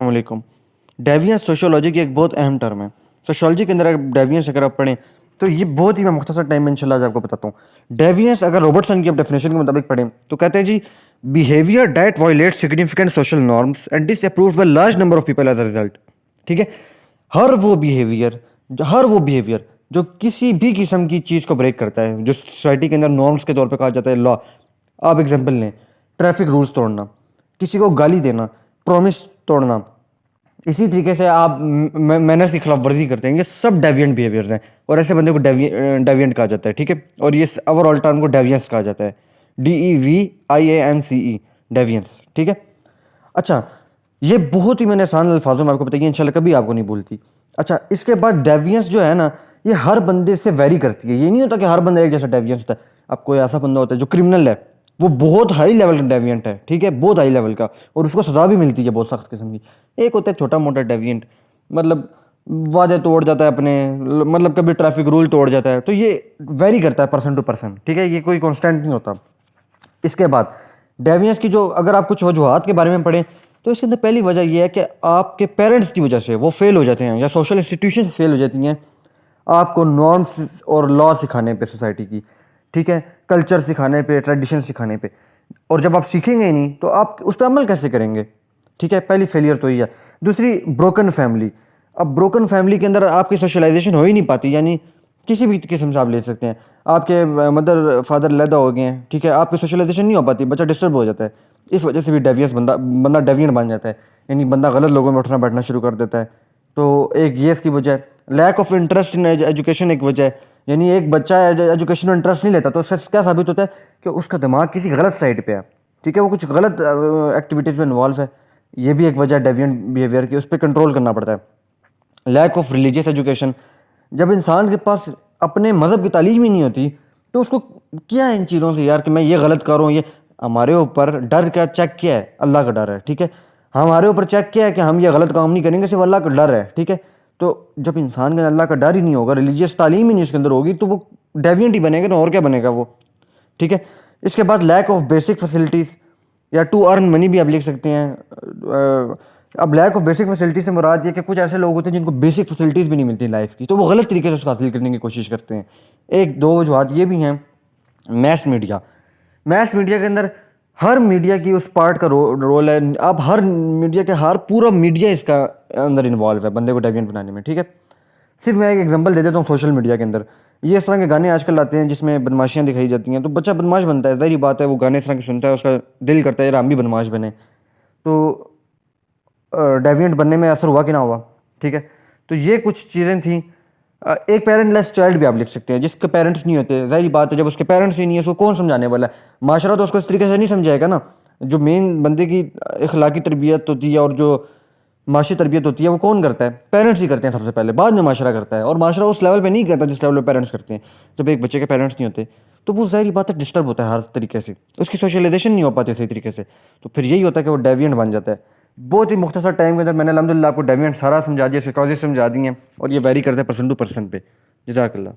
वालेकुम। डेविएंस सोशियोलॉजी की एक बहुत अहम टर्म है। सोशियोलॉजी के अंदर डेविएंस अगर आप पढ़ें तो ये बहुत ही मैं मुख्तसर टाइम में इंशाल्लाह आज आपको बताता हूँ। डेविएंस अगर रॉबर्टसन की आप डेफिनेशन के मुताबिक पढ़ें तो कहते हैं जी, behaviour that violate significant social norms and disapproved by large number of people as a result. ठीक है, हर वो बिहेवियर जो किसी भी किस्म की चीज़ को ब्रेक करता है, जो सोसाइटी के अंदर नॉर्म्स के तौर पे कहा जाता है लॉ। आप एग्जांपल लें, ट्रैफिक रूल्स तोड़ना, किसी को गाली देना, प्रॉमिस तोड़ना, इसी तरीके से आप मैनर्स की खिलाफ वर्जी करते हैं, ये सब डेविएंट बिहेवियर्स हैं और ऐसे बंदे को डेविएंट कहा जाता है। ठीक है, और ये ओवरऑल टर्म को डेवियंस कहा जाता है, DEVIANCE, डेवियंस। ठीक है, अच्छा, ये बहुत ही मैंने आसान अल्फाजों में आपको बताइए, इंशाल्लाह कभी आपको नहीं भूलती। अच्छा, इसके बाद डेवियंस जो है ना, ये हर बंदे से वेरी करती है। ये नहीं होता कि हर बंदा एक जैसा डेवियंस होता है। अब कोई ऐसा बंदा होता है जो क्रिमिनल है, वो बहुत हाई लेवल का डेविएंट है। ठीक है, बहुत हाई लेवल का, और उसको सजा भी मिलती है बहुत सख्त किस्म की। एक होता है छोटा मोटा डेविएंट, मतलब वादे तोड़ जाता है अपने, मतलब कभी ट्रैफिक रूल तोड़ जाता है। तो ये वेरी करता है पर्सन टू पर्सन। ठीक है, ये कोई कॉन्स्टेंट नहीं होता। इसके बाद डेविएंस की जो अगर आप कुछ वजूहात के बारे में पढ़ें तो इसके अंदर पहली वजह यह है कि आपके पेरेंट्स की वजह से वो फेल हो जाते हैं, या सोशल इंस्टीट्यूशन फेल हो जाती हैं आपको नॉर्म्स और लॉ सिखाने पे सोसाइटी की। ठीक है, कल्चर सिखाने पे, ट्रेडिशन सिखाने पे। और जब आप सीखेंगे ही नहीं तो आप उस पर अमल कैसे करेंगे? ठीक है, पहली फेलियर तो ये है। दूसरी, ब्रोकन फैमिली। अब ब्रोकन फैमिली के अंदर आपकी सोशलाइजेशन हो ही नहीं पाती, यानी किसी भी किस्म से आप ले सकते हैं। आपके मदर फादर लैदा हो गए हैं, ठीक है, आपकी सोशलाइजेशन नहीं हो पाती, बच्चा डिस्टर्ब हो जाता है। इस वजह से भी डेवियस बंदा बंदा डेविएंट बन जाता है, यानी बंदा गलत लोगों में उठना बैठना शुरू कर देता है। तो एक ये इसकी वजह है। Lack of interest in education एक वजह है, यानी एक बच्चा एजुकेशन में इंटरेस्ट नहीं लेता तो उससे क्या साबित होता है कि उसका दिमाग किसी गलत साइड पे है। ठीक है, वो कुछ गलत एक्टिविटीज़ में इन्वॉल्व है। ये भी एक वजह है डेविएंट बिहेवियर की, उस पर कंट्रोल करना पड़ता है। लैक ऑफ रिलीजियस एजुकेशन, जब इंसान के पास अपने मज़हब की तालीम ही नहीं होती तो उसको क्या है इन चीज़ों से यार कि मैं ये गलत कर रहा हूँ। ये हमारे ऊपर डर का चेक किया है, अल्लाह का डर है। ठीक है, हमारे ऊपर चेक किया है कि हम ये गलत काम नहीं करेंगे, सिर्फ अल्लाह का डर है। ठीक है, तो जब इंसान के अंदर अल्लाह का डर ही नहीं होगा, रिलीजियस तालीम ही नहीं उसके अंदर होगी, तो वो डेविएंट ही बनेगा ना, और क्या बनेगा वो। ठीक है, इसके बाद लैक ऑफ बेसिक फैसिलिटीज़, या टू अर्न मनी भी आप लिख सकते हैं। अब लैक ऑफ बेसिक फैसिलिटीज से मुराद ये कि कुछ ऐसे लोग होते हैं जिनको बेसिक फैसिलिटीज़ भी नहीं मिलती लाइफ की, तो वो गलत तरीके से उसको हासिल करने की कोशिश करते हैं। एक दो वजूहत ये भी हैं। मैस मीडिया, मैस मीडिया के अंदर हर मीडिया की उस पार्ट का रोल है। अब हर मीडिया के हर पूरा मीडिया इसका अंदर इन्वॉल्व है बंदे को डेविएंट बनाने में। ठीक है, सिर्फ मैं एक एग्जांपल दे देता हूँ। सोशल मीडिया के अंदर ये इस तरह के गाने आजकल आते हैं जिसमें बदमाशियाँ दिखाई जाती हैं, तो बच्चा बदमाश बनता है, ज़ाहिर बात है। वो गाने इस तरह के सुनता है, उसका दिल करता है यार हम भी बदमाश बने। तो डेविएंट बनने में असर हुआ कि ना हुआ। ठीक है, तो ये कुछ चीज़ें थी। एक पेरेंटलेस चाइल्ड भी आप लिख सकते हैं, जिसके पेरेंट्स नहीं होते। ज़ाहिर बात है, जब उसके पेरेंट्स ही नहीं है उसको कौन समझाने वाला है? माशरा तो उसको इस तरीके से नहीं समझाएगा ना। जो मेन बंदे की अखलाकी तरबियत होती है और जो माशी तरबियत होती है वो कौन करता है? पेरेंट्स ही करते हैं सबसे पहले, बाद में माशरा करता है। और माशरा उस लेवल पे नहीं करता जिस लेवल पे पेरेंट्स करते हैं। जब एक बच्चे के पेरेंट्स नहीं होते तो वो ज़ाहिर बात है डिस्टर्ब होता है हर तरीके से, उसकी सोशलाइजेशन नहीं हो पाती सही तरीके से। तो फिर यही होता है कि वो डेविएंट बन जाता है। बहुत ही मुख्तसर टाइम के अंदर मैंने अल्हम्दुलिल्लाह आपको डेविएंट सारा समझा दिया, इसके कॉजेज समझा दिए हैं, और ये वेरी करता है पर्सन टू पर्सन पे। जज़ाकल्लाह।